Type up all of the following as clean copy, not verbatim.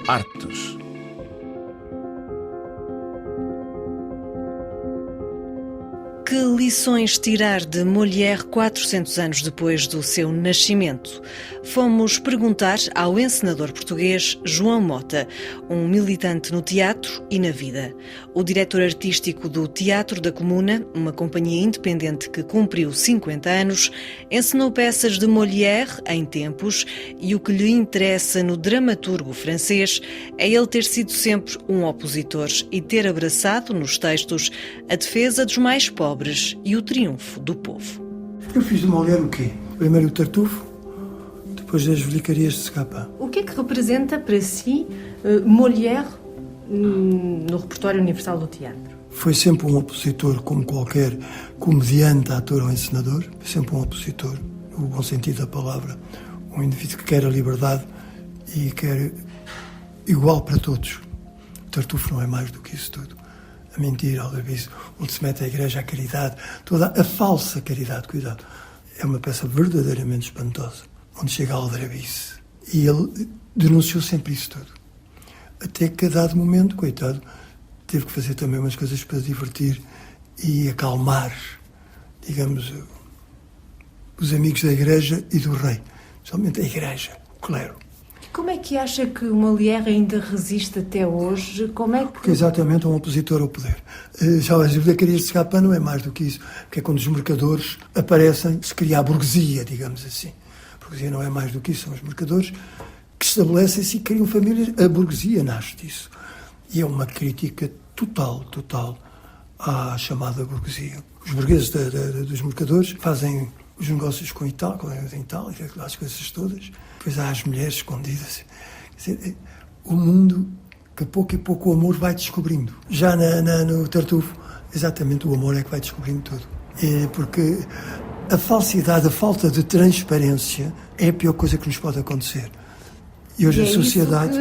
Artes. Que lições tirar de Molière 400 anos depois do seu nascimento? Fomos perguntar ao encenador português João Mota, um militante no teatro e na vida. O diretor artístico do Teatro da Comuna, uma companhia independente que cumpriu 50 anos, encenou peças de Molière em tempos e o que lhe interessa no dramaturgo francês é ele ter sido sempre um opositor e ter abraçado nos textos a defesa dos mais pobres e o triunfo do povo. Eu fiz de Molière o quê? Primeiro o Tartufo, depois as Velhacarias de Scapin. O que é que representa para si Molière no repertório universal do teatro? Foi sempre um opositor, como qualquer comediante, ator ou encenador. Foi sempre um opositor, no bom sentido da palavra. Um indivíduo que quer a liberdade e quer igual para todos. O Tartufo não é mais do que isso tudo. A mentira, o aldrabice, onde se mete a igreja, a caridade, toda a falsa caridade, cuidado. É uma peça verdadeiramente espantosa, onde chega a aldrabice. E ele denunciou sempre isso tudo. Até que a dado momento, coitado, teve que fazer também umas coisas para divertir e acalmar, digamos, os amigos da igreja e do rei. Somente a igreja, o clero. Como é que acha que o Molière ainda resiste até hoje? Porque exatamente é um opositor ao poder. Já as Velhacarias de Scapin não é mais do que isso, porque é quando os mercadores aparecem, se cria a burguesia, digamos assim. A burguesia não é mais do que isso, são os mercadores que estabelecem-se e criam famílias. A burguesia nasce disso. E é uma crítica total à chamada burguesia. Os burgueses dos mercadores fazem os negócios com a Itália, aquelas coisas todas. Depois há as mulheres escondidas. Quer dizer, o mundo, que pouco e pouco o amor vai descobrindo. Já no Tartufo, exatamente o amor é que vai descobrindo tudo. Porque a falsidade, a falta de transparência é a pior coisa que nos pode acontecer. E hoje a sociedade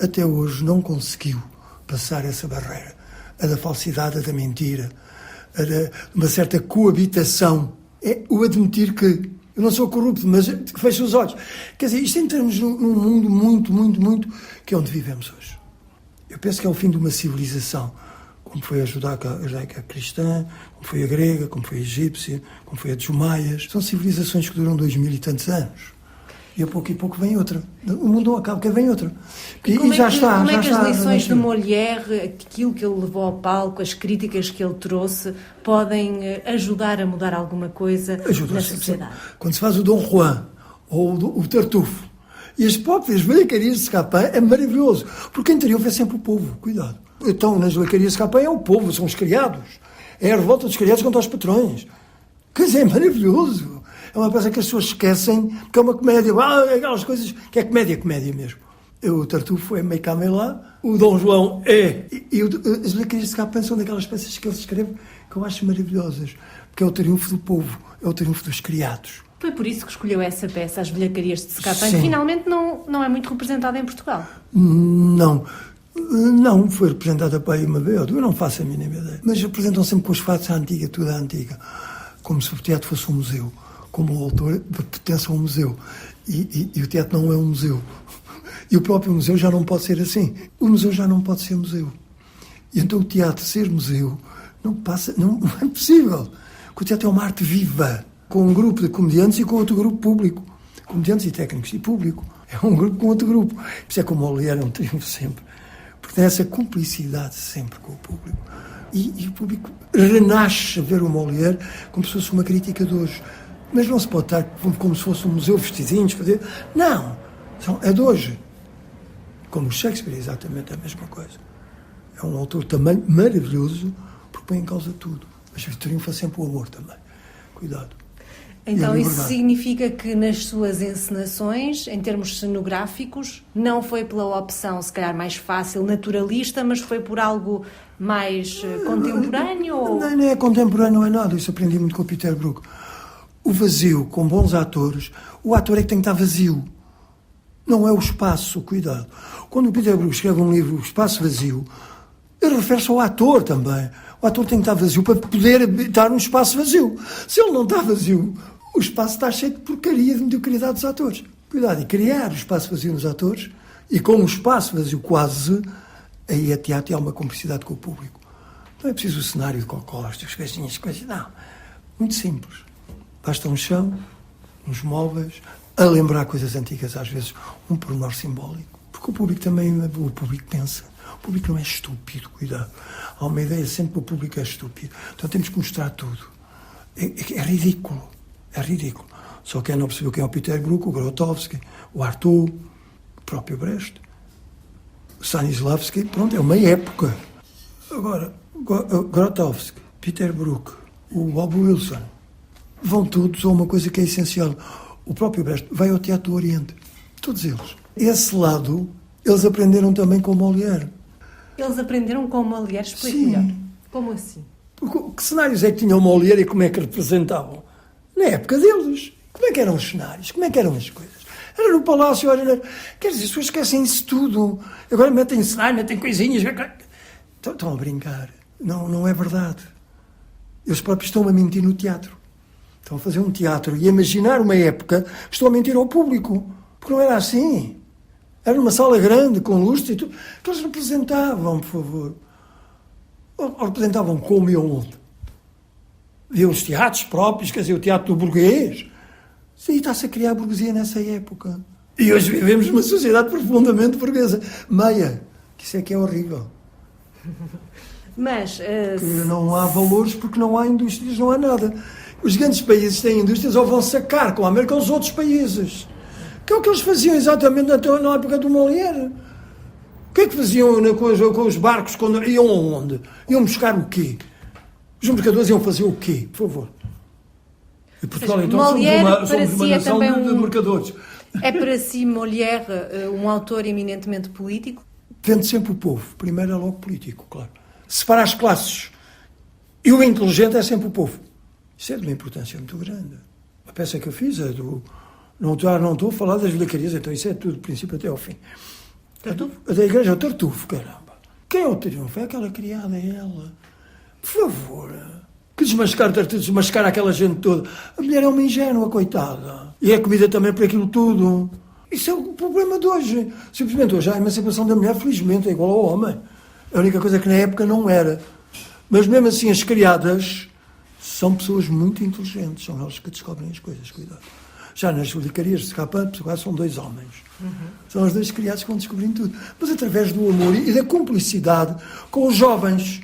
até hoje não conseguiu passar essa barreira. A da falsidade, a da mentira, a de uma certa coabitação. É o admitir que eu não sou corrupto, mas que fecho os olhos. Quer dizer, isto entramos num mundo muito, que é onde vivemos hoje. Eu penso que é o fim de uma civilização, como foi a judaica cristã, como foi a grega, como foi a egípcia, como foi a dos maias. São civilizações que duram 2000 e tantos anos. E a pouco vem outra. O mundo não acaba, porque vem outra. E já está. Como é que as lições de Molière, aquilo que ele levou ao palco, as críticas que ele trouxe, podem ajudar a mudar alguma coisa na sociedade? Quando se faz o Dom Juan ou o Tartufo e as próprias Velhacarias de Scapin, é maravilhoso. Porque quem triunfa é sempre o povo. Cuidado. Então, nas Velhacarias de Scapin é o povo, são os criados. É a revolta dos criados contra os patrões. Quer dizer, é maravilhoso. É uma peça que as pessoas esquecem, porque é uma comédia. Aquelas coisas que é comédia mesmo. O Tartufo é meio camela, o Dom João é. E as Velhacarias de Scapin são daquelas peças que ele escreve que eu acho maravilhosas. Porque é o triunfo do povo, é o triunfo dos criados. Foi por isso que escolheu essa peça, As Velhacarias de Scapin, que finalmente não é muito representada em Portugal. Não, foi representada para aí uma vez, eu não faço a mínima ideia. Mas apresentam sempre com os fatos tudo à antiga. Como se o teatro fosse um museu. Como o autor pertence a um museu. E o teatro não é um museu. E o próprio museu já não pode ser assim. O museu já não pode ser museu. E então o teatro ser museu não é possível. Porque o teatro é uma arte viva, com um grupo de comediantes e com outro grupo público. Comediantes e técnicos e público. É um grupo com outro grupo. Por isso é que o Molière é um triunfo sempre. Porque tem essa cumplicidade sempre com o público. E o público renasce a ver o Molière como se fosse uma crítica de hoje. Mas não se pode estar como se fosse um museu vestidinhos. Não, é de hoje. Como o Shakespeare, é exatamente a mesma coisa. É um autor também maravilhoso, porque põe em causa tudo. Mas triunfa sempre o amor também. Cuidado. Então isso significa que nas suas encenações, em termos cenográficos, não foi pela opção, se calhar, mais fácil, naturalista, mas foi por algo mais contemporâneo? Não é contemporâneo, não é nada. Isso aprendi muito com o Peter Brook. O vazio, com bons atores, o ator é que tem que estar vazio. Não é o espaço, cuidado. Quando o Peter Brook escreve um livro, O Espaço Vazio, ele refere-se ao ator também. O ator tem que estar vazio para poder estar num espaço vazio. Se ele não está vazio, o espaço está cheio de porcaria, de mediocridade dos atores. Cuidado, e criar o espaço vazio nos atores, e com o espaço vazio quase, aí é teatro e há uma cumplicidade com o público. Não é preciso o cenário de cocós, as coisinhas, não. Muito simples. Basta um chão, uns móveis, a lembrar coisas antigas, às vezes, um pormenor simbólico. Porque o público também, o público pensa. O público não é estúpido, cuidado. Há uma ideia sempre que o público é estúpido. Então temos que mostrar tudo. É ridículo. É ridículo. Só quem não percebeu quem é o Peter Brook, o Grotowski, o Artaud, o próprio Brecht, o Stanislavski, pronto, é uma época. Agora, Grotowski, Peter Brook, o Bob Wilson, vão todos a uma coisa que é essencial. O próprio Brecht vai ao Teatro do Oriente. Todos eles. Esse lado, eles aprenderam também com Molière. Eles aprenderam com Molière? Explique melhor. Como assim? Que cenários é que tinham Molière e como é que representavam? Na época deles. Como é que eram os cenários? Como é que eram as coisas? Era no palácio, quer dizer, as pessoas esquecem isso tudo. Agora metem cenário, metem coisinhas. Estão a brincar. Não é verdade. Eles próprios estão a mentir no teatro. Estão a fazer um teatro e a imaginar uma época, estão a mentir ao público. Porque não era assim. Era numa sala grande, com lustre e tudo. Que eles representavam, por favor. Ou representavam como e onde? Havia os teatros próprios, quer dizer, o teatro do burguês. Isso aí está-se a criar a burguesia nessa época. E hoje vivemos numa sociedade profundamente burguesa. Meia. Que isso é que é horrível. Mas... não há valores porque não há indústrias, não há nada. Os grandes países têm indústrias ou vão sacar com a América os outros países. Que é o que eles faziam exatamente na época do Molière. O que é que faziam com os barcos quando iam aonde? Iam buscar o quê? Os mercadores iam fazer o quê? Por favor. E Portugal, então, somos uma nação de mercadores. É para si, Molière, um autor eminentemente político? Vende sempre o povo. Primeiro é logo político, claro. Separa as classes. E o inteligente é sempre o povo. Isso é de uma importância muito grande. A peça que eu fiz é do... Não estou a falar das velhacarias, então isso é tudo, do princípio até ao fim. Tartufo? A da igreja é o Tartufo, caramba. Quem é o Tartufo? É aquela criada, é ela. Por favor. Que desmascar Tartufo, desmascar aquela gente toda. A mulher é uma ingênua, coitada. E é comida também por aquilo tudo. Isso é o problema de hoje. Simplesmente hoje a emancipação da mulher, felizmente, é igual ao homem. A única coisa que na época não era. Mas mesmo assim as criadas são pessoas muito inteligentes. São elas que descobrem as coisas, cuidado. Já nas licarias de Capão, são 2 homens. São os 2 criados que vão descobrindo tudo. Mas através do amor e da cumplicidade com os jovens,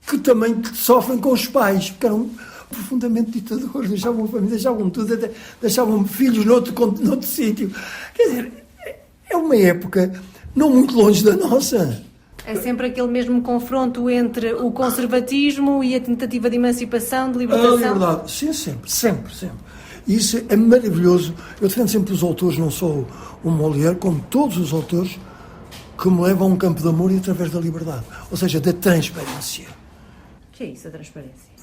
que também sofrem com os pais, porque eram profundamente ditadores, deixavam a família, deixavam tudo, até deixavam filhos noutro sítio. Quer dizer, é uma época não muito longe da nossa. É sempre aquele mesmo confronto entre o conservatismo e a tentativa de emancipação, de libertação? A liberdade, sim, sempre. E isso é maravilhoso. Eu defendo sempre os autores, não só o Molière, como todos os autores que me levam a um campo de amor e através da liberdade. Ou seja, da transparência. O que é isso, a transparência?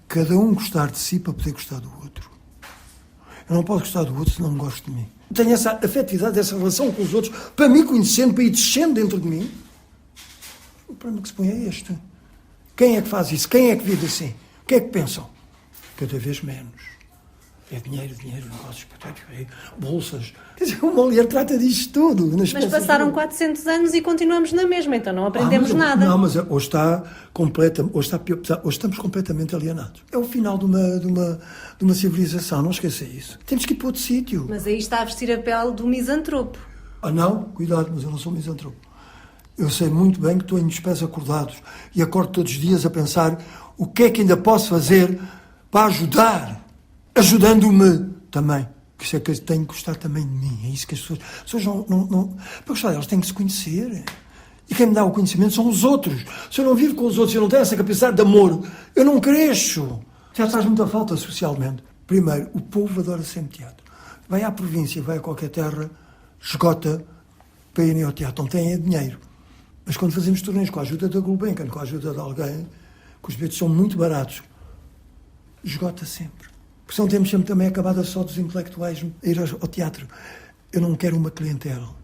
Cada um gostar de si para poder gostar do outro. Eu não posso gostar do outro se não me gosto de mim. Tenho essa afetividade, essa relação com os outros, para me conhecendo, para ir descendo dentro de mim. O problema que se põe é este. Quem é que faz isso? Quem é que vive assim? O que é que pensam? Cada vez menos. É dinheiro, negócios, bolsas. Quer dizer, o Molière trata disto tudo. Mas passaram 400 anos e continuamos na mesma, então não aprendemos nada. Não, mas hoje estamos completamente alienados. É o final de uma civilização, não esqueça isso. Temos que ir para outro sítio. Mas aí está a vestir a pele do misantropo. Não? Cuidado, mas eu não sou misantropo. Eu sei muito bem que estou em pés acordados e acordo todos os dias a pensar o que é que ainda posso fazer para ajudar. Ajudando-me também. Que isso é que eu tenho que gostar também de mim. É isso que as pessoas não... Para gostar delas têm que se conhecer. E quem me dá o conhecimento são os outros. Se eu não vivo com os outros, se eu não tenho essa capacidade de amor, eu não cresço. Já faz muita falta socialmente. Primeiro, o povo adora sempre teatro. Vai à província, vai a qualquer terra, esgota para irem ao teatro. Não tem dinheiro. Mas quando fazemos torneios com a ajuda da Gulbenkian, com a ajuda de alguém, que os bilhetes são muito baratos, esgota sempre. Porque senão temos sempre também acabada só dos intelectuais a ir ao teatro. Eu não quero uma clientela.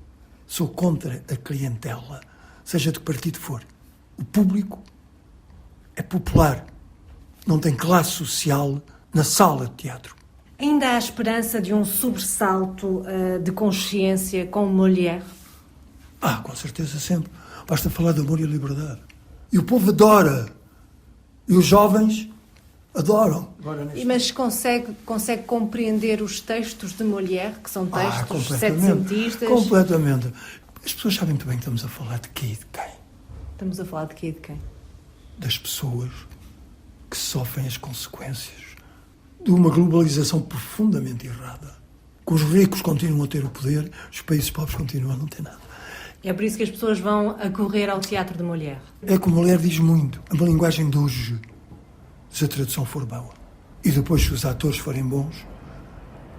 Sou contra a clientela, seja de que partido for. O público é popular. Não tem classe social na sala de teatro. Ainda há esperança de um sobressalto de consciência com Molière? Com certeza sempre. Basta falar de amor e liberdade. E o povo adora. E os jovens adoram. Mas consegue compreender os textos de Molière, que são textos setecentistas? Completamente. As pessoas sabem muito bem que estamos a falar de quê e de quem. Estamos a falar de quê e de quem? Das pessoas que sofrem as consequências de uma globalização profundamente errada. Que os ricos continuam a ter o poder, os países pobres continuam a não ter nada. É por isso que as pessoas vão a correr ao teatro de Molière? É que o Molière diz muito. É uma linguagem de hoje, se a tradução for boa. E depois, se os atores forem bons,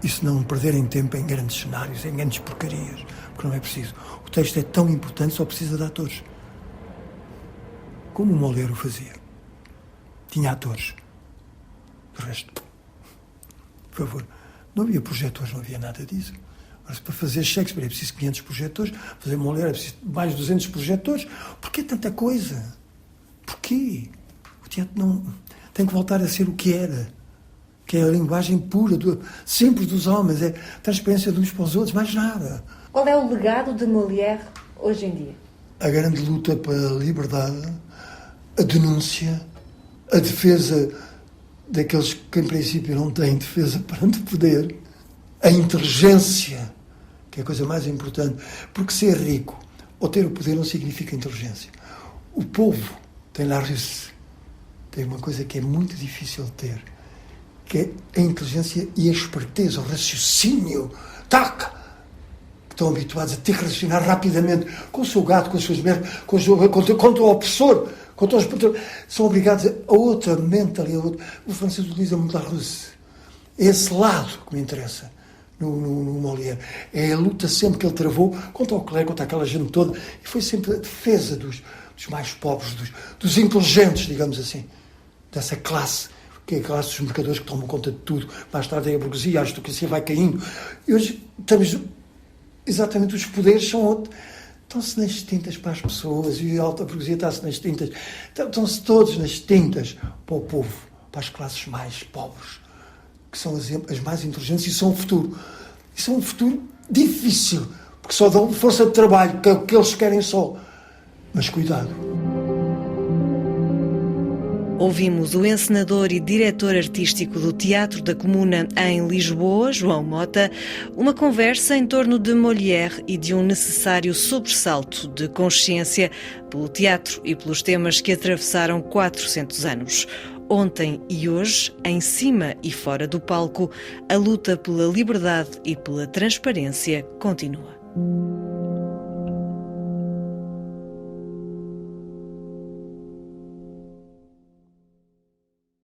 e se não perderem tempo em grandes cenários, em grandes porcarias, porque não é preciso. O texto é tão importante, só precisa de atores. Como o Molière o fazia. Tinha atores. De resto, por favor, não havia projetores, não havia nada disso. Mas para fazer Shakespeare é preciso 500 projetores, fazer Molière é preciso mais de 200 projetores. Porquê tanta coisa? Porquê? O teatro não tem que voltar a ser o que era, que é a linguagem pura, sempre dos homens, é transparência de uns para os outros, mais nada. Qual é o legado de Molière hoje em dia? A grande luta pela liberdade, a denúncia, a defesa daqueles que em princípio não têm defesa perante o poder, a inteligência, que é a coisa mais importante, porque ser rico ou ter o poder não significa inteligência. O povo tem la Russe, tem uma coisa que é muito difícil de ter, que é a inteligência e a esperteza, o raciocínio, que estão habituados a ter que raciocinar rapidamente com o seu gato, com as suas merdas, contra o opressor, contra os patrões. São obrigados a outra mentalidade. O francês utiliza muito la Russe. É esse lado que me interessa no Molière. É a luta sempre que ele travou contra o clero, contra aquela gente toda, e foi sempre a defesa dos mais pobres, dos inteligentes, digamos assim, dessa classe, que é a classe dos mercadores que tomam conta de tudo. Mais tarde é a burguesia, a aristocracia vai caindo. E hoje estamos... Exatamente, os poderes estão-se nas tintas para as pessoas, e a alta burguesia está-se nas tintas. Estão-se todos nas tintas para o povo, para as classes mais pobres, que são as mais inteligentes e são o futuro. E são um futuro difícil, porque só dão força de trabalho, que é o que eles querem só. Mas cuidado. Ouvimos o encenador e diretor artístico do Teatro da Comuna em Lisboa, João Mota, uma conversa em torno de Molière e de um necessário sobressalto de consciência pelo teatro e pelos temas que atravessaram 400 anos. Ontem e hoje, em cima e fora do palco, a luta pela liberdade e pela transparência continua.